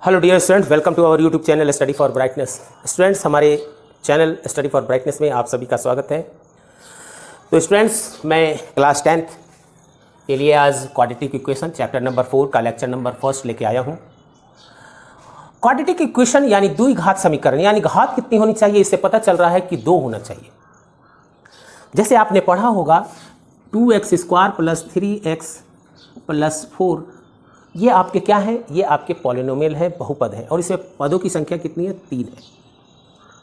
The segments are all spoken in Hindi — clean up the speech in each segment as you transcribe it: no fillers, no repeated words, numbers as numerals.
Hello dear students, welcome to our YouTube channel study for brightness. Students, हमारे चैनल स्टडी फॉर ब्राइटनेस में आप सभी का स्वागत है। तो स्टूडेंट्स, मैं क्लास 10th के लिए आज क्वाड्रेटिक इक्वेशन चैप्टर नंबर 4 का लेक्चर नंबर 1 लेके आया हूँ। क्वाड्रेटिक इक्वेशन यानी द्विघात समीकरण, यानी घात कितनी होनी चाहिए इससे पता चल रहा है कि 2 होना चाहिए। जैसे आपने पढ़ा होगा 2x² + 3x + 4, ये आपके क्या है, ये आपके पॉलिनोमियल है, बहुपद है। और इसमें पदों की संख्या कितनी है? 3 है।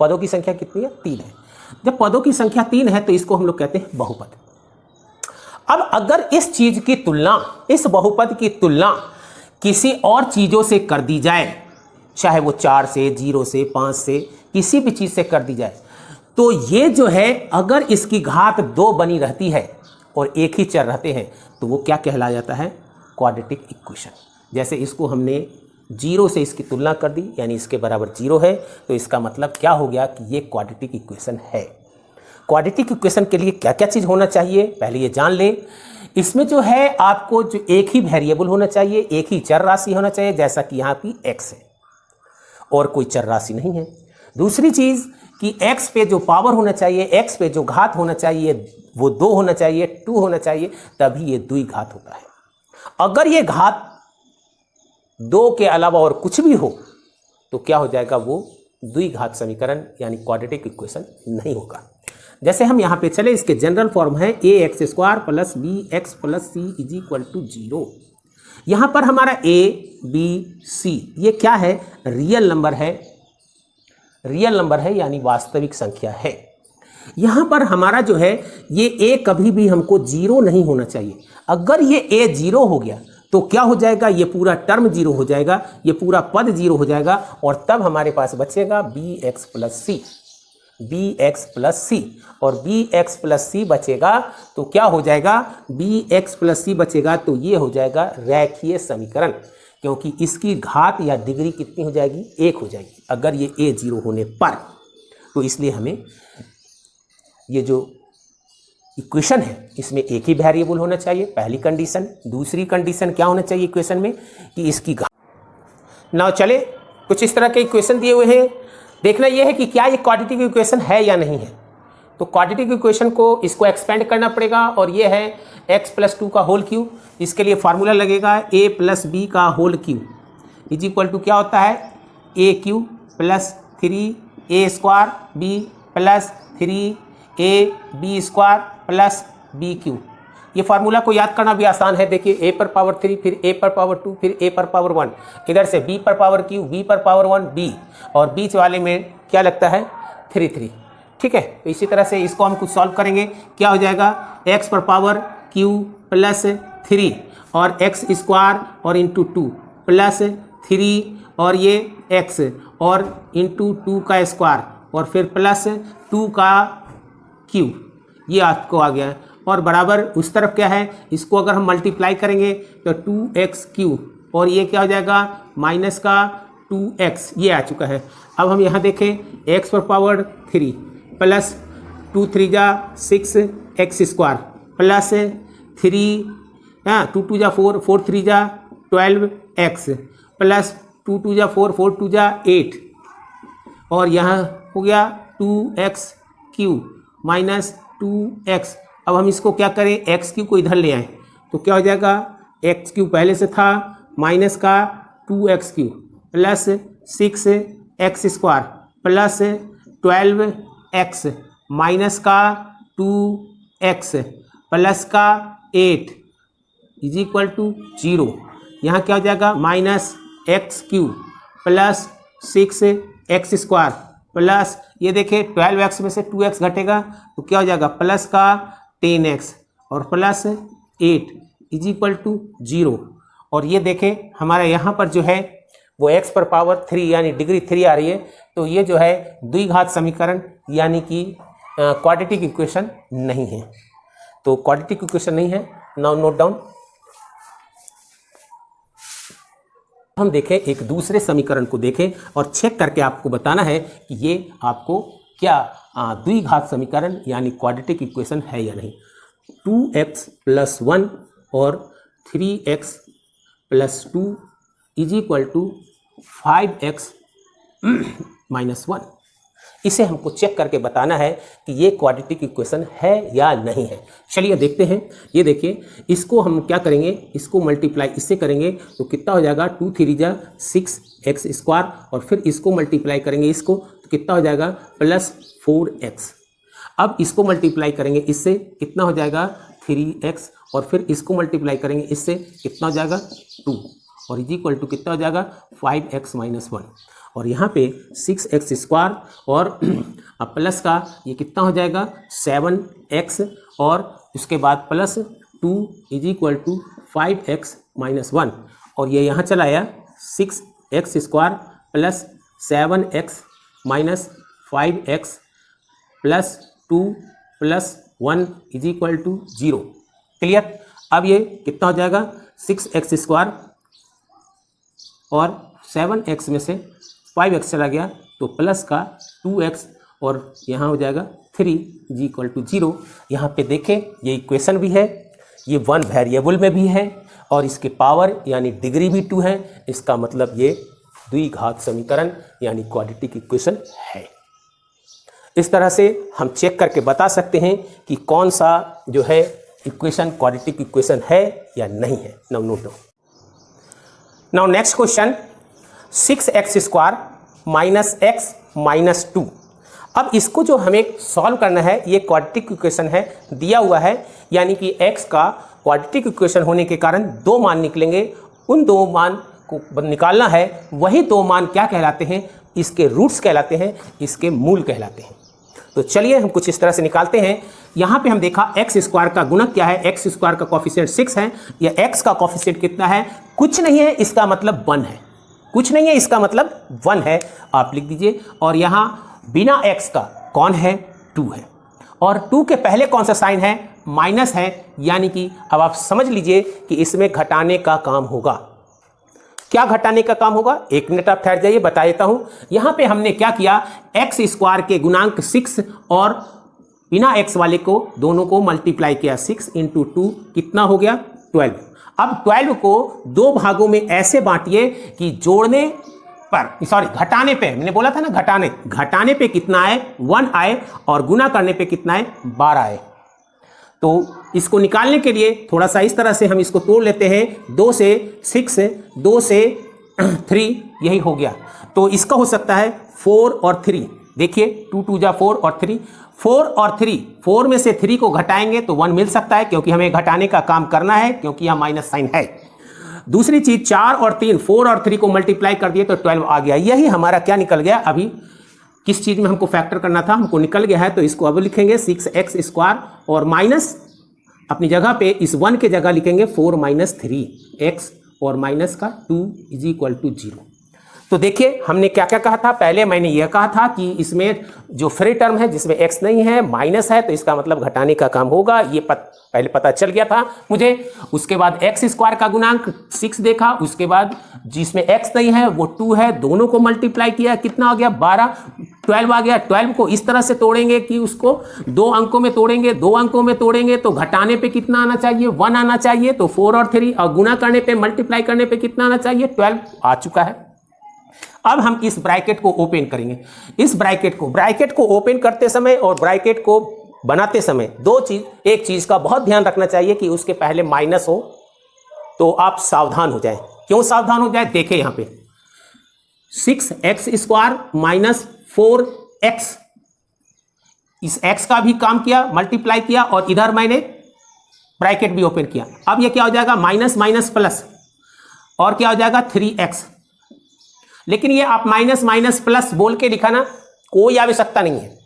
पदों की संख्या कितनी है? 3 है। जब पदों की संख्या 3 है तो इसको हम लोग कहते हैं बहुपद। अब अगर इस चीज की तुलना, इस बहुपद की तुलना किसी और चीजों से कर दी जाए, चाहे वो 4 से, 0 से, 5 से, किसी भी चीज से कर दी जाए, तो ये जो है अगर इसकी घात 2 बनी रहती है और एक ही चर रहते हैं तो वो क्या कहलाया जाता है? Quadratic equation. जैसे इसको हमने 0 से इसकी तुलना कर दी, यानी इसके बराबर 0 है, तो इसका मतलब क्या हो गया कि ये क्वाड्रेटिक इक्वेशन है। क्वाड्रेटिक इक्वेशन के लिए क्या क्या चीज़ होना चाहिए पहले ये जान ले। इसमें जो है आपको जो एक ही वेरिएबल होना चाहिए, एक ही चर राशि होना चाहिए, जैसा कि यहाँ की x है और कोई चर राशि नहीं है। दूसरी चीज़ कि x पे जो पावर होना चाहिए, x पे जो घात होना चाहिए वो 2 होना चाहिए, 2 होना चाहिए, तभी ये द्विघात होता है। अगर ये घात 2 के अलावा और कुछ भी हो तो क्या हो जाएगा? वो द्विघात समीकरण यानी क्वाड्रेटिक इक्वेशन नहीं होगा। जैसे हम यहाँ पे चले, इसके जनरल फॉर्म है ax² + bx + c = 0। यहाँ पर हमारा a, b, c ये क्या है? रियल नंबर है। रियल नंबर है यानी वास्तविक संख्या है। यहाँ पर हमारा जो है ये a कभी भी हमको 0 नहीं होना चाहिए। अगर ये a 0 हो गया तो क्या हो जाएगा? ये पूरा टर्म 0 हो जाएगा, ये पूरा पद 0 हो जाएगा, और तब हमारे पास बचेगा bx + c, bx + c। और bx + c बचेगा तो क्या हो जाएगा? bx + c बचेगा तो ये हो जाएगा रेखीय समीकरण, क्योंकि इसकी घात या डिग्री कितनी हो जाएगी? 1 हो जाएगी अगर ये a 0 होने पर। तो इसलिए हमें ये जो इक्वेशन है इसमें एक ही वेरिएबल होना चाहिए, पहली कंडीशन। दूसरी कंडीशन क्या होना चाहिए इक्वेशन में कि इसकी घात। नाउ चले, कुछ इस तरह के इक्वेशन दिए हुए हैं, देखना यह है कि क्या ये क्वाड्रेटिक इक्वेशन है या नहीं है। तो क्वाड्रेटिक इक्वेशन को इसको एक्सपेंड करना पड़ेगा, और ये है x + 2 का होल क्यूब। इसके लिए फार्मूला लगेगा a + b का होल क्यूब = क्या होता है? a³ + 3a² b + 3ab² + bq। ये फार्मूला को याद करना भी आसान है। देखिए a पर पावर 3, फिर a पर पावर 2, फिर a पर पावर 1, इधर से b पर पावर q, b पर पावर 1 b, और बीच वाले में क्या लगता है? 3। ठीक है, तो इसी तरह से इसको हम कुछ सॉल्व करेंगे। क्या हो जाएगा? x पर पावर q + 3 और x² और इंटू 2 + 3 और ये x और इंटू 2 का स्क्वायर और फिर +2 का क्यूब, ये आपको आ गया। और बराबर उस तरफ क्या है? इसको अगर हम मल्टीप्लाई करेंगे तो 2x³ और ये क्या हो जाएगा? माइनस का 2x, ये आ चुका है। अब हम यहाँ देखें x पर पावर 3 + 2 3 = 6x² + 3 2 2 = 4 4 3 = 12x + 2 2 = 4 4 2 = 8, और यहाँ हो गया 2x³ - 2x। अब हम इसको क्या करें? x³ को इधर ले आए तो क्या हो जाएगा? x³ पहले से था माइनस का 2x³ + 6x² + 12x माइनस का 2x प्लस का 8 = 0। यहाँ क्या हो जाएगा? -x³ + 6x² प्लस ये देखिए 12x में से 2x घटेगा तो क्या हो जाएगा? प्लस का 10x और प्लस 8 = 0। और ये देखें हमारा यहाँ पर जो है वो x पर पावर 3 यानी डिग्री 3 आ रही है, तो ये जो है द्विघात समीकरण यानी कि क्वाड्रेटिक इक्वेशन नहीं है। तो क्वाड्रेटिक इक्वेशन नहीं है। Now note down. हम देखें एक दूसरे समीकरण को देखें और चेक करके आपको बताना है कि ये आपको क्या द्विघात समीकरण यानी क्वाड्रेटिक इक्वेशन है या नहीं। 2x + 1 और 3x + 2 = 5x माइनस 1। इसे हमको चेक करके बताना है कि ये क्वाड्रेटिक इक्वेशन है या नहीं है। चलिए देखते हैं। ये देखिए, इसको हम क्या करेंगे, इसको मल्टीप्लाई इससे करेंगे तो कितना हो जाएगा, 2 3 जा 6x², और फिर इसको मल्टीप्लाई करेंगे इसको तो कितना हो जाएगा प्लस 4x। अब इसको मल्टीप्लाई करेंगे इससे कितना हो जाएगा 3x, और फिर इसको मल्टीप्लाई करेंगे इससे कितना हो जाएगा 2, और इज इक्वल टू कितना हो जाएगा 5x माइनस 1, और यहाँ पे 6x² और प्लस का ये कितना हो जाएगा 7x, और उसके बाद plus 2 is equal to 5x minus 1, और ये यहाँ चला आया 6x² plus 7x minus 5x plus 2 प्लस 1 इज इक्वल टू 0। क्लियर। अब ये कितना हो जाएगा 6x² और 7x में से 5x चला गया तो प्लस का 2x, और यहाँ हो जाएगा 3 इज इक्वल टू 0। यहाँ पे देखें ये इक्वेशन भी है, ये 1 वेरिएबल में भी है, और इसके पावर यानी डिग्री भी 2 है। इसका मतलब ये द्विघात समीकरण यानी क्वाड्रेटिक इक्वेशन है। इस तरह से हम चेक करके बता सकते हैं कि कौन सा जो है इक्वेशन क्वाड्रेटिक इक्वेशन है या नहीं है। Now note down. Now next question, 6x² minus x minus 2। अब इसको जो हमें सॉल्व करना है, ये क्वाड्रेटिक इक्वेशन है, दिया हुआ है, यानी कि x का क्वाड्रेटिक इक्वेशन होने के कारण 2 मान निकलेंगे। उन 2 मान को निकालना है, वही 2 मान क्या कहलाते हैं, इसके रूट्स कहलाते हैं, इसके मूल कहलाते हैं। तो चलिए हम कुछ इस तरह से निकालते हैं। यहाँ पे हम देखा x² का गुणक क्या है, x² का कोफिशिएंट 6 है, या x का कोफिशिएंट कितना है, कुछ नहीं है, इसका मतलब 1 है, कुछ नहीं है, इसका मतलब 1 है, आप लिख दीजिए। और यहाँ बिना x का कौन है, 2 है, और 2 के पहले कौन सा साइन है, माइनस है, यानी कि अब आप समझ लीजिए कि इसमें घटाने का काम होगा। क्या घटाने का काम होगा, 1 मिनट आप ठहर जाइए, बता देता हूं। यहां पे हमने क्या किया, x² के गुणांक 6 और बिना x वाले को दोनों को मल्टीप्लाई किया, 6 × 2 कितना हो गया 12। अब 12 को 2 भागों में ऐसे बांटिए कि जोड़ने पर, सॉरी घटाने पे, मैंने बोला था ना घटाने पे कितना आए 1 आए, और गुना करने पे कितना आए 12 आए। तो इसको निकालने के लिए थोड़ा सा इस तरह से हम इसको तोड़ लेते हैं, 2 से 6, 2 से 3, यही हो गया। तो इसका हो सकता है 4 और 3, देखिए 2 2 जा 4 और 3, 4 और 3, 4 में से 3 को घटाएंगे तो 1 मिल सकता है, क्योंकि हमें घटाने का काम करना है, क्योंकि यहाँ माइनस साइन है। दूसरी चीज 4 और 3, 4 और 3 को मल्टीप्लाई कर दिए तो 12 आ गया। यही हमारा क्या निकल गया, अभी किस चीज में हमको फैक्टर करना था, हमको निकल गया है, तो इसको अब लिखेंगे 6x² और माइनस अपनी जगह पे इस 1 के जगह लिखेंगे 4 माइनस 3x, और माइनस का 2 इज इक्वल टू 0। तो देखिए हमने क्या क्या कहा था, पहले मैंने यह कहा था कि इसमें जो फ्री टर्म है जिसमें x नहीं है, माइनस है, तो इसका मतलब घटाने का काम होगा, ये पहले पता चल गया था मुझे। उसके बाद x² का गुणांक 6 देखा, उसके बाद जिसमें x नहीं है वो 2 है, दोनों को मल्टीप्लाई किया, कितना आ गया 12, 12 आ गया। 12 को इस तरह से तोड़ेंगे कि उसको 2 अंकों में तोड़ेंगे, 2 अंकों में तोड़ेंगे तो घटाने पे कितना आना चाहिए, 1 आना चाहिए, तो 4 और 3, और गुना करने पे मल्टीप्लाई करने पे कितना आना चाहिए 12 आ चुका है। अब हम इस ब्रैकेट को ओपन करेंगे। इस ब्रैकेट को ओपन करते समय और ब्रैकेट को बनाते समय एक चीज का बहुत ध्यान रखना चाहिए कि उसके पहले माइनस हो, तो आप सावधान हो जाएं। क्यों सावधान हो जाए, देखें यहां पे 6x² माइनस 4x, इस x का भी काम किया, मल्टीप्लाई किया, और इधर मैंने ब्रैकेट भी ओपन किया। अब ये क्या हो जाएगा माइनस माइनस प्लस, और क्या हो जाएगा 3x। लेकिन ये आप माइनस माइनस प्लस बोल के लिखा ना, कोई आवश्यकता नहीं है।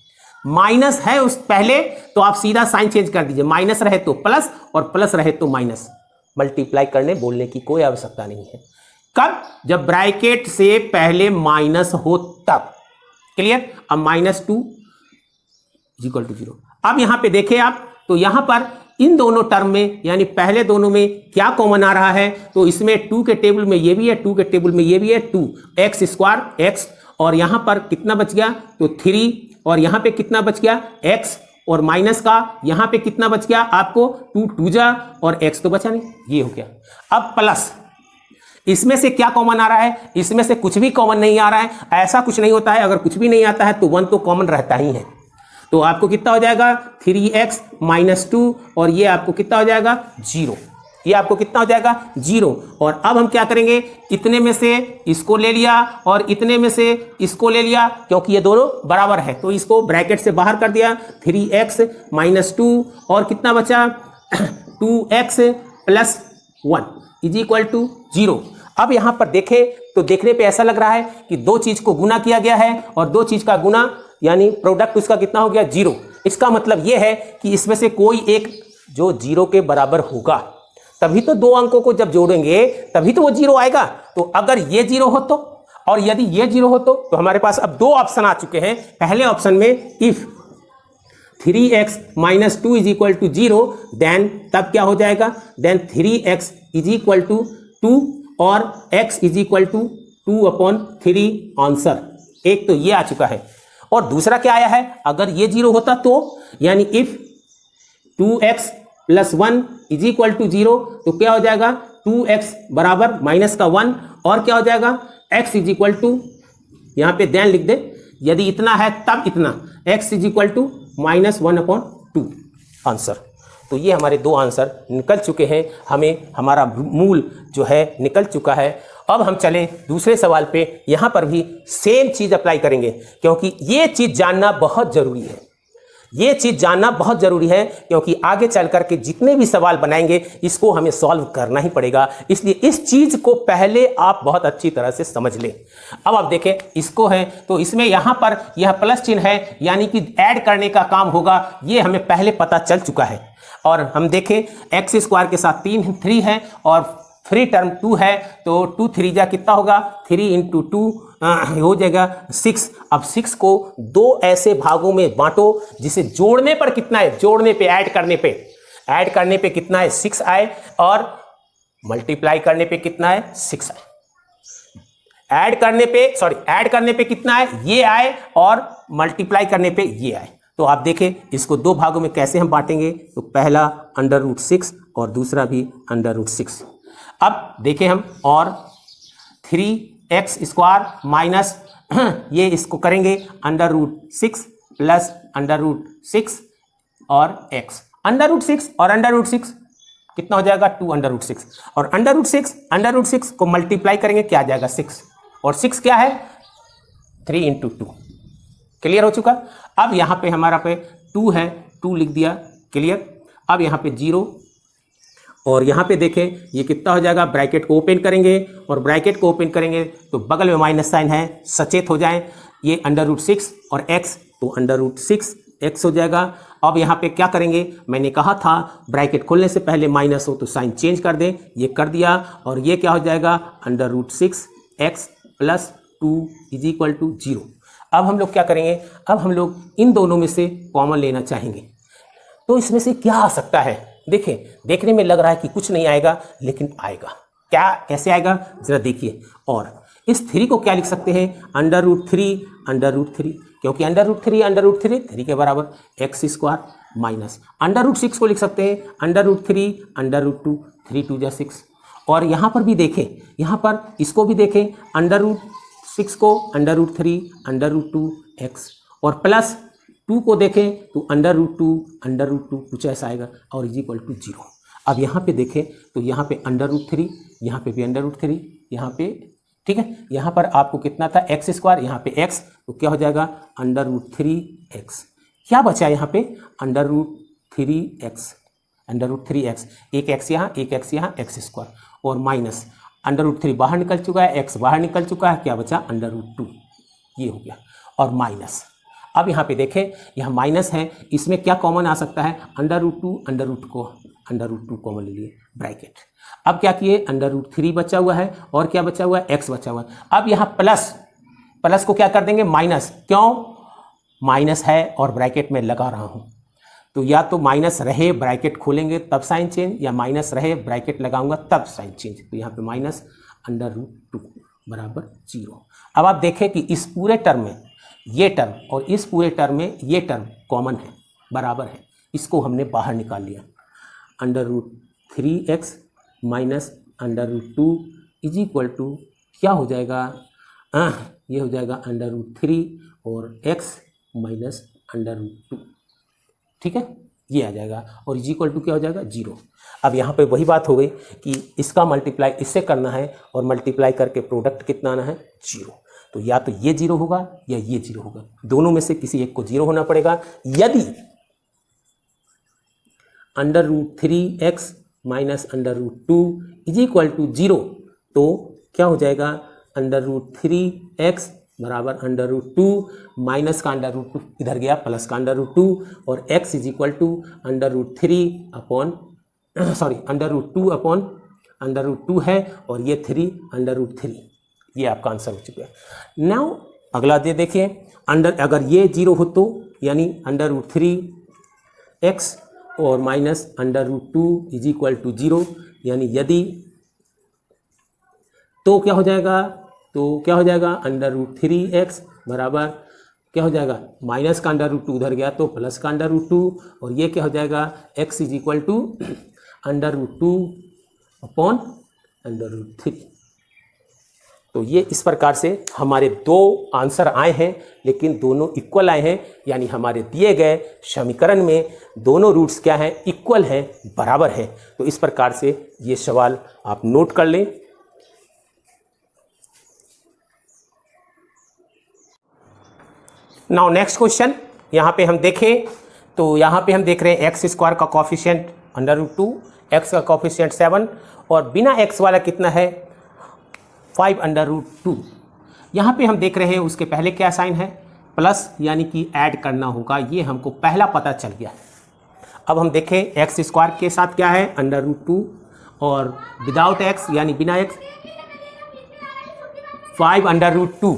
माइनस है उस पहले तो आप सीधा साइन चेंज कर दीजिए, माइनस रहे तो प्लस और प्लस रहे तो माइनस, मल्टीप्लाई करने बोलने की कोई आवश्यकता नहीं है। कब, जब ब्रैकेट से पहले माइनस हो तब। क्लियर। अब -2 इक्वल टू 0। अब यहां पे देखें आप, तो यहां पर इन दोनों टर्म में यानी पहले दोनों में क्या कॉमन आ रहा है, तो इसमें 2 के टेबल में ये भी है, 2 के टेबल में ये भी है, 2x² x, और यहां पर कितना बच गया तो 3, और यहां पे कितना बच गया x, और माइनस का यहां पे कितना बच गया आपको 2 2 जा, और x तो बचा नहीं, ये हो गया। अब प्लस इसमें से क्या कॉमन आ रहा है? इसमें से कुछ भी कॉमन नहीं आ रहा है। ऐसा कुछ नहीं होता है, अगर कुछ भी नहीं आता है तो 1 तो कॉमन रहता ही है। तो आपको कितना हो जाएगा 3x - 2 और ये आपको कितना हो जाएगा 0। ये आपको कितना हो जाएगा 0। और अब हम क्या करेंगे, इतने में से इसको ले लिया और इतने में से इसको ले लिया, क्योंकि ये दोनों बराबर है तो इसको ब्रैकेट से बाहर कर दिया। 3x - 2 और कितना बचा 2x + 1 = 0। अब यहां पर देखें तो देखने पे ऐसा लग रहा है कि दो चीज को गुना किया गया है और दो चीज का गुना यानी प्रोडक्ट उसका कितना हो गया 0। इसका मतलब यह है कि इसमें से कोई एक जो 0 के बराबर होगा, तभी तो दो अंकों को जब जोड़ेंगे तभी तो वो 0 आएगा। तो अगर ये 0 हो तो, और यदि ये 0 हो तो हमारे पास अब दो ऑप्शन आ चुके हैं। पहले ऑप्शन में इफ 3x - 2 = 0 देन तब क्या हो जाएगा, देन 3x = 2 और x = 2/3 आंसर। एक तो ये आ चुका है और दूसरा क्या आया है, अगर ये 0 होता तो यानी इफ 2x + 1 = 0 तो क्या हो जाएगा 2x बराबर -1 और क्या हो जाएगा x = यहां पे देन लिख दे, यदि इतना है तब इतना x = -1/2 आंसर। तो ये हमारे दो आंसर निकल चुके हैं, हमें हमारा मूल जो है निकल चुका है। अब हम चलें दूसरे सवाल पे। यहाँ पर भी सेम चीज़ अप्लाई करेंगे क्योंकि ये चीज़ जानना बहुत ज़रूरी है। ये चीज़ जानना बहुत ज़रूरी है क्योंकि आगे चल कर के जितने भी सवाल बनाएंगे इसको हमें सॉल्व करना ही पड़ेगा। इसलिए इस चीज़ को पहले आप बहुत अच्छी तरह से समझ लें। अब आप देखें इसको है तो इसमें यहाँ पर यह प्लस चिन्ह है यानी कि ऐड करने का काम होगा, ये हमें पहले पता चल चुका है। और हम देखें x² के साथ 3 है और फ्री टर्म 2 है तो 2 3 जा कितना होगा 3 × 2 हो जाएगा 6। अब 6 को दो ऐसे भागों में बांटो जिसे जोड़ने पर कितना है, जोड़ने पे ऐड करने पे कितना है 6 आए और मल्टीप्लाई करने पे कितना है 6 आए। ऐड करने पे कितना है ये आए और मल्टीप्लाई करने पे ये आए। तो आप देखें इसको दो भागों में कैसे हम बांटेंगे, तो पहला √6 और दूसरा भी √6। अब देखें हम और 3x² माइनस ये इसको करेंगे √6 प्लस √6 और x। √6 और √6 कितना हो जाएगा 2√6 और √6 को मल्टीप्लाई करेंगे क्या आ जाएगा 6 और 6 क्या है 3 × 2। क्लियर हो चुका। अब यहाँ पे हमारा पे 2 है, 2 लिख दिया, क्लियर। अब यहाँ पे 0 और यहाँ पे देखें ये कितना हो जाएगा, ब्रैकेट को ओपन करेंगे और ब्रैकेट को ओपन करेंगे तो बगल में माइनस साइन है, सचेत हो जाएं। ये √6 और x तो √6 x हो जाएगा। अब यहाँ पे क्या करेंगे, मैंने कहा था ब्रैकेट खोलने से पहले माइनस हो तो साइन चेंज कर दें, ये कर दिया और ये क्या हो जाएगा √6 x + 2 = 0। अब हम लोग क्या करेंगे, अब हम लोग इन दोनों में से कॉमन लेना चाहेंगे। तो इसमें से क्या आ सकता है, देखें देखने में लग रहा है कि कुछ नहीं आएगा लेकिन आएगा। क्या कैसे आएगा जरा देखिए। और इस 3 को क्या लिख सकते हैं √3 क्योंकि √3 3 के बराबर x² माइनस √6 को लिख सकते हैं √3 3 2 6। और यहाँ पर भी देखें, यहाँ पर इसको भी देखें √6 को √3 x और प्लस 2 को देखें तो √2 कुछ ऐसा आएगा और = 0। अब यहाँ पे देखें तो यहाँ पे √3, यहाँ पे भी √3, यहाँ पे ठीक है, यहाँ पर आपको कितना था x², यहाँ पे x तो क्या हो जाएगा √3x। क्या बचा यहाँ पे √3x, एक x यहाँ एक x यहाँ x² और माइनस √3 बाहर निकल चुका है, x बाहर निकल चुका है, क्या बचा √2, ये हो गया और माइनस। अब यहाँ पे देखें यहाँ माइनस है, इसमें क्या कॉमन आ सकता है √2 को √2 कॉमन ले लिए ब्रैकेट। अब क्या किए √3 बचा हुआ है और क्या बचा हुआ है x बचा हुआ है। अब यहाँ प्लस को क्या कर देंगे माइनस, क्यों माइनस है और ब्रैकेट में लगा रहा हूँ तो या तो माइनस रहे ब्रैकेट खोलेंगे तब साइन चेंज, या माइनस रहे ब्रैकेट लगाऊंगा तब साइन चेंज। तो यहाँ पे माइनस √2 बराबर 0। अब आप देखें कि इस पूरे टर्म में ये टर्म और इस पूरे टर्म में ये टर्म कॉमन है, बराबर है, इसको हमने बाहर निकाल लिया। √3x minus √2 is equal to क्या हो जाएगा, ये हो जाएगा √3 और x माइनस √2, ठीक है, ये आ जाएगा और इज इक्वल टू क्या हो जाएगा 0। अब यहाँ पे वही बात हो गई कि इसका मल्टीप्लाई इससे करना है और मल्टीप्लाई करके प्रोडक्ट कितना आना है 0। तो या तो ये 0 होगा या ये 0 होगा, दोनों में से किसी एक को 0 होना पड़ेगा। यदि √3x minus √2 is equal to 0 तो क्या हो जाएगा, √3x बराबर √2 माइनस का √2 इधर गया प्लस का √2 और x is equal to √3 upon √2 upon √2 है और ये 3 √3, ये आपका आंसर हो चुका है। नाउ अगला दे देखिए, अगर ये 0 हो तो यानी √3x और माइनस √2 इज इक्वल टू 0, यानी यदि तो क्या हो जाएगा, तो क्या हो जाएगा √3x बराबर क्या हो जाएगा माइनस का √2 उधर गया तो प्लस का √2 और ये क्या हो जाएगा x is equal to √2 upon √3। तो ये इस प्रकार से हमारे दो आंसर आए हैं, लेकिन दोनों इक्वल आए हैं, यानी हमारे दिए गए समीकरण में दोनों रूट्स क्या हैं, इक्वल हैं, बराबर हैं। तो इस प्रकार से ये सवाल आप नोट कर लें। नाउ नेक्स्ट क्वेश्चन यहाँ पे हम देखें तो यहाँ पे हम देख रहे हैं x स्क्वायर का कॉफिशिएंट √2, x का कॉफिशिएंट 7 और बिना x वाला कितना है 5√2। यहाँ पे हम देख रहे हैं उसके पहले क्या साइन है प्लस, यानी कि ऐड करना होगा, ये हमको पहला पता चल गया। अब हम देखें x स्क्वायर के साथ क्या है √2 और विदाउट x यानी बिना x 5√2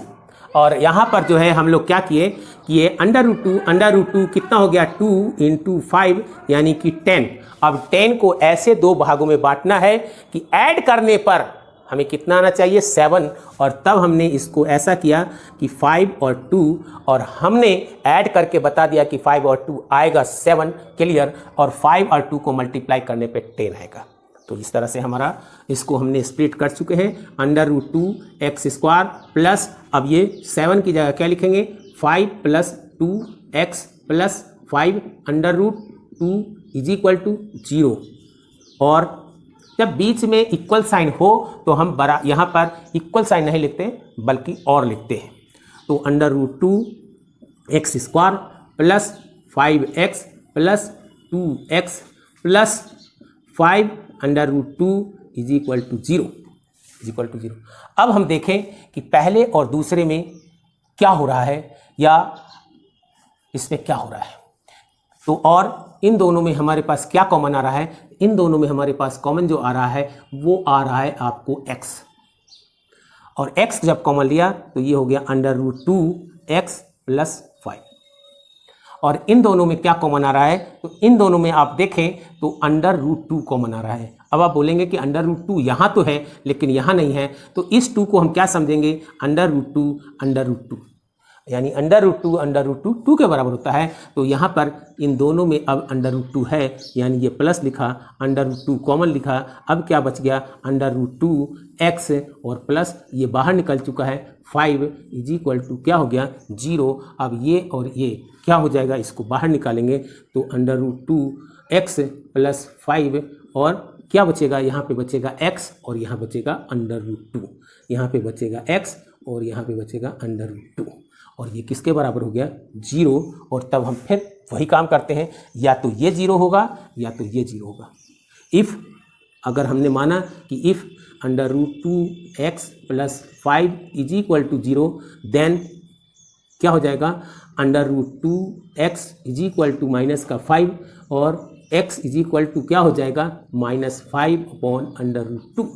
और यहाँ पर जो है हम लोग क्या किए कि ये √2 कितना हो गया 2 × 5 यानी कि 10। अब 10 को ऐसे दो भागों में बांटना है कि ऐड करने पर हमें कितना आना चाहिए 7, और तब हमने इसको ऐसा किया कि 5 और 2 और हमने ऐड करके बता दिया कि 5 और 2 आएगा 7 क्लियर, और 5 और 2 को मल्टीप्लाई करने पे 10 आएगा। तो इस तरह से हमारा इसको हमने स्प्लिट कर चुके हैं √2x स्क्वायर प्लस, अब ये 7 की जगह क्या लिखेंगे 5 + 2x + 5 √2 इज इक्वल टू 0। और जब बीच में इक्वल साइन हो तो हम यहाँ पर इक्वल साइन नहीं लिखते बल्कि और लिखते हैं। तो √2x square plus 5x plus 2x plus 5 √2 is equal to 0। अब हम देखें कि पहले और दूसरे में क्या हो रहा है या इसमें क्या हो रहा है। तो और इन दोनों में हमारे पास क्या कॉमन आ रहा है, इन दोनों में हमारे पास कॉमन जो आ रहा है वो आ रहा है आपको x, और x जब कॉमन लिया तो ये हो गया √2x + 5। और इन दोनों में क्या कॉमन आ रहा है, तो इन दोनों में आप देखें तो √2 कॉमन आ रहा है। अब आप बोलेंगे कि √2 यहाँ तो है लेकिन यहाँ नहीं है, तो इस 2 को हम क्या समझेंगे √2 यानी √2 2 के बराबर होता है। तो यहाँ पर इन दोनों में अब √2 है, यानी ये प्लस लिखा √2 कॉमन लिखा। अब क्या बच गया √2x और प्लस ये बाहर निकल चुका है 5 इज इक्वल टू क्या हो गया 0। अब ये और ये क्या हो जाएगा, इसको बाहर निकालेंगे तो √2x + 5 और क्या बचेगा, यहाँ पे बचेगा x और यहाँ बचेगा √2, यहाँ पे बचेगा x और यहाँ पे बचेगा √2, और ये किसके बराबर हो गया 0। और तब हम फिर वही काम करते हैं, या तो ये 0 होगा या तो ये 0 होगा। इफ़ अगर हमने माना कि if √2x + 5 is equal to 0 then क्या हो जाएगा √2x इज इक्वल टू -5 और x इज इक्वल टू क्या हो जाएगा -5/√2।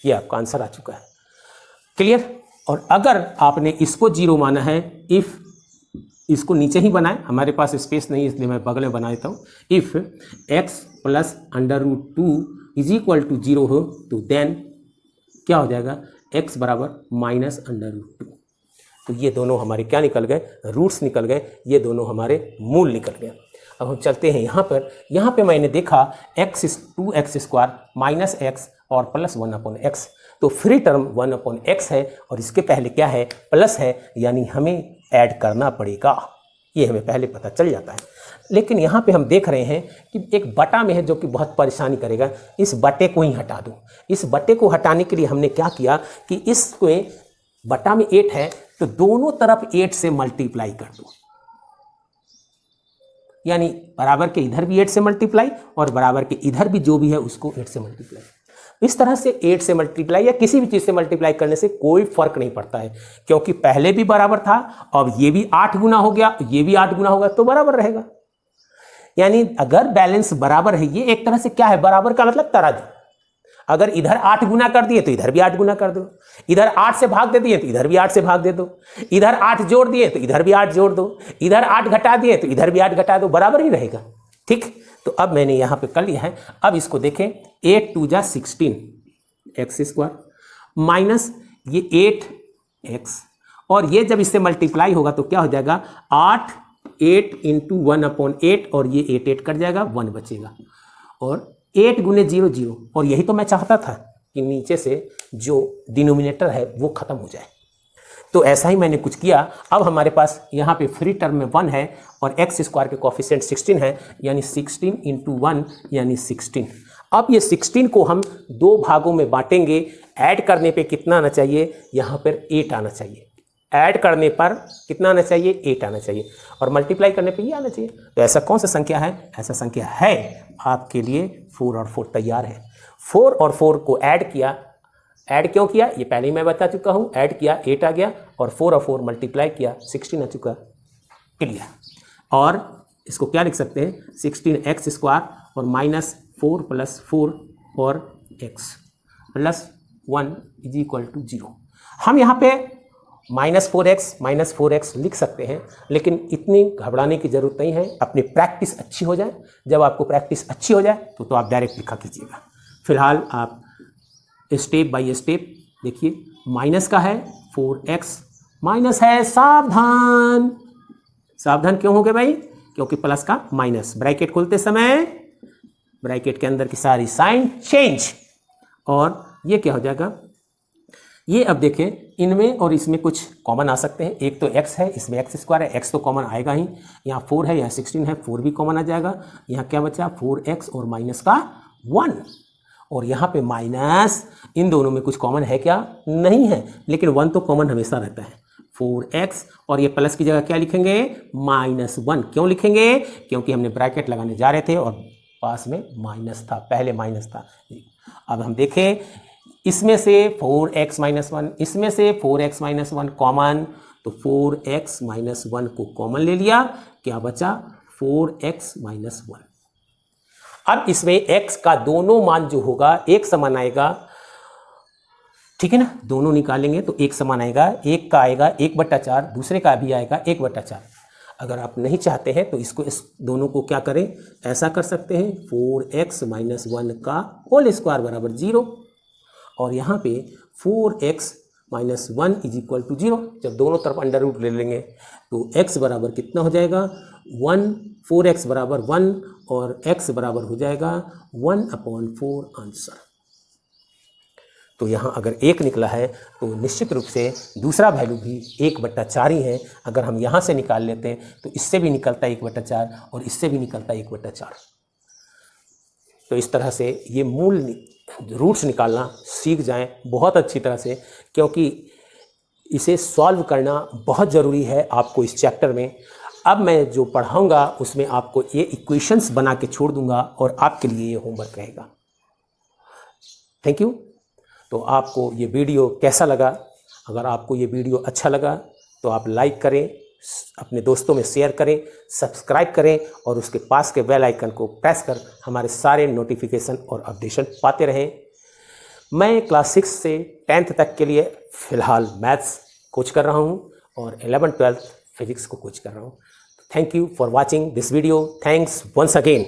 ये आपका आंसर आ चुका है, क्लियर। और अगर आपने इसको 0 माना है, इफ़ इसको नीचे ही बनाए, हमारे पास स्पेस नहीं इसलिए मैं बगल में बना देता हूँ। If x + √2 is equal to 0 हो तो देन क्या हो जाएगा x बराबर -√2। तो ये दोनों हमारे क्या निकल गए, रूट्स निकल गए, ये दोनों हमारे मूल निकल गए। अब हम चलते हैं यहाँ पे मैंने देखा 2x स्क्वायर -x और +1/x। तो फ्री टर्म 1/x है और इसके पहले क्या है, प्लस है, यानी हमें ऐड करना पड़ेगा, ये हमें पहले पता चल जाता है। लेकिन यहाँ पे हम देख रहे हैं कि एक बटा में है जो कि बहुत परेशानी करेगा, इस बटे को ही हटा दूँ। इस बटे को हटाने के लिए हमने क्या किया कि इसको बटा में 8 है तो दोनों तरफ 8 से मल्टीप्लाई कर दो, यानी बराबर के इधर भी 8 से मल्टीप्लाई और बराबर के इधर भी जो भी है उसको 8 से मल्टीप्लाई। इस तरह से 8 से मल्टीप्लाई या किसी भी चीज़ से मल्टीप्लाई करने से कोई फर्क नहीं पड़ता है, क्योंकि पहले भी बराबर था, अब ये भी 8 गुना हो गया, ये भी 8 गुना होगा तो बराबर रहेगा। यानी अगर बैलेंस बराबर है, ये एक तरह से क्या है, बराबर का मतलब तराजू। अगर इधर 8 गुना कर दिए तो इधर भी 8 गुना कर दो, इधर 8 से भाग दे दिए तो इधर भी 8 से भाग दे दो, इधर 8 जोड़ दिए तो इधर भी 8 जोड़ दो, इधर 8 घटा दिए तो इधर भी 8 घटा दो, बराबर ही रहेगा। ठीक, तो अब मैंने यहाँ पे कर लिया है। अब इसको देखें, 8 2 जा 16 एक्स स्क्वायर माइनस ये 8x, और ये जब इससे मल्टीप्लाई होगा तो क्या हो जाएगा, 8 इंटू 1/8, और ये 8 कट जाएगा, 1 बचेगा, और 8 गुने 0 0, और यही तो मैं चाहता था कि नीचे से जो डिनोमिनेटर है वो खत्म हो जाए। तो ऐसा ही मैंने कुछ किया। अब हमारे पास यहाँ पे फ्री टर्म में 1 है और एक्स स्क्वायर के कोफिशिएंट 16 है, यानी 16 इंटू 1 यानी 16। अब ये 16 को हम 2 भागों में बांटेंगे। ऐड करने पे कितना आना चाहिए, यहाँ पर 8 आना चाहिए। ऐड करने पर कितना आना चाहिए, 8 आना चाहिए, और मल्टीप्लाई करने पे ये आना चाहिए। तो ऐसा कौन सा संख्या है, ऐसा संख्या है आपके लिए 4 और 4 तैयार है। 4 और 4 को ऐड किया, ऐड क्यों किया ये पहले ही मैं बता चुका हूँ। ऐड किया 8 आ गया, और 4 और 4 मल्टीप्लाई किया 16 आ चुका, क्लियर। और इसको क्या लिख सकते हैं, 16x स्क्वायर और माइनस 4 + 4 और x प्लस 1 = 0। हम यहाँ पे -4x लिख सकते हैं, लेकिन इतनी घबराने की जरूरत नहीं है। अपनी प्रैक्टिस अच्छी हो जाए, जब आपको प्रैक्टिस अच्छी हो जाए तो आप डायरेक्ट लिखा कीजिएगा। फिलहाल आप स्टेप बाय स्टेप देखिए। माइनस का है 4x, माइनस है, सावधान। सावधान क्यों हो गए भाई, क्योंकि प्लस का माइनस, ब्रैकेट खोलते समय ब्रैकेट के अंदर की सारी साइन चेंज, और ये क्या हो जाएगा, ये अब देखें इनमें और इसमें कुछ कॉमन आ सकते हैं। एक तो x है, इसमें x स्क्वायर है, x तो कॉमन आएगा ही। यहाँ 4 है, यहाँ 16 है, 4 भी कॉमन आ जाएगा। यहाँ क्या बचा, 4x और माइनस का 1, और यहाँ पे माइनस, इन दोनों में कुछ कॉमन है क्या, नहीं है, लेकिन 1 तो कॉमन हमेशा रहता है। 4x, और ये प्लस की जगह क्या लिखेंगे, -1। क्यों लिखेंगे, क्योंकि हमने ब्रैकेट लगाने जा रहे थे और पास में माइनस था, पहले माइनस था। अब हम देखें, इसमें से 4x - 1, इसमें से 4x - 1 कॉमन, तो 4x - 1 को कॉमन ले लिया, क्या बचा 4x - 1। अब इसमें x का दोनों मान जो होगा एक समान आएगा, ठीक है ना, दोनों निकालेंगे तो एक समान आएगा। एक का आएगा 1/4, दूसरे का भी आएगा 1/4। अगर आप नहीं चाहते हैं तो इसको, इस दोनों को क्या करें, ऐसा कर सकते हैं, 4x - 1 का होल स्क्वायर बराबर 0, और यहाँ पे 4x - 1 = 0। जब दोनों तरफ अंडर रूट ले लेंगे तो x बराबर कितना हो जाएगा, 1, 4x बराबर 1, और x बराबर हो जाएगा 1/4 आंसर। तो यहाँ अगर 1 निकला है तो निश्चित रूप से दूसरा वैल्यू भी 1/4 ही है। अगर हम यहाँ से निकाल लेते हैं तो इससे भी निकलता है 1/4 और इससे भी निकलता है 1/4। तो इस तरह से ये मूल रूट्स निकालना सीख जाएं बहुत अच्छी तरह से, क्योंकि इसे सॉल्व करना बहुत ज़रूरी है आपको इस चैप्टर में। अब मैं जो पढ़ाऊँगा उसमें आपको ये इक्वेशंस बना के छोड़ दूँगा और आपके लिए ये होमवर्क रहेगा। Thank you. तो आपको ये वीडियो कैसा लगा, अगर आपको ये वीडियो अच्छा लगा तो आप लाइक करें, अपने दोस्तों में शेयर करें, सब्सक्राइब करें, और उसके पास के बेल आइकन को प्रेस कर हमारे सारे नोटिफिकेशन और अपडेशन पाते रहें। मैं क्लास 6 से 10th तक के लिए फ़िलहाल मैथ्स कोच कर रहा हूं और 11th 12th फिजिक्स को कोच कर रहा हूं। Thank you for watching this video. Thanks once again.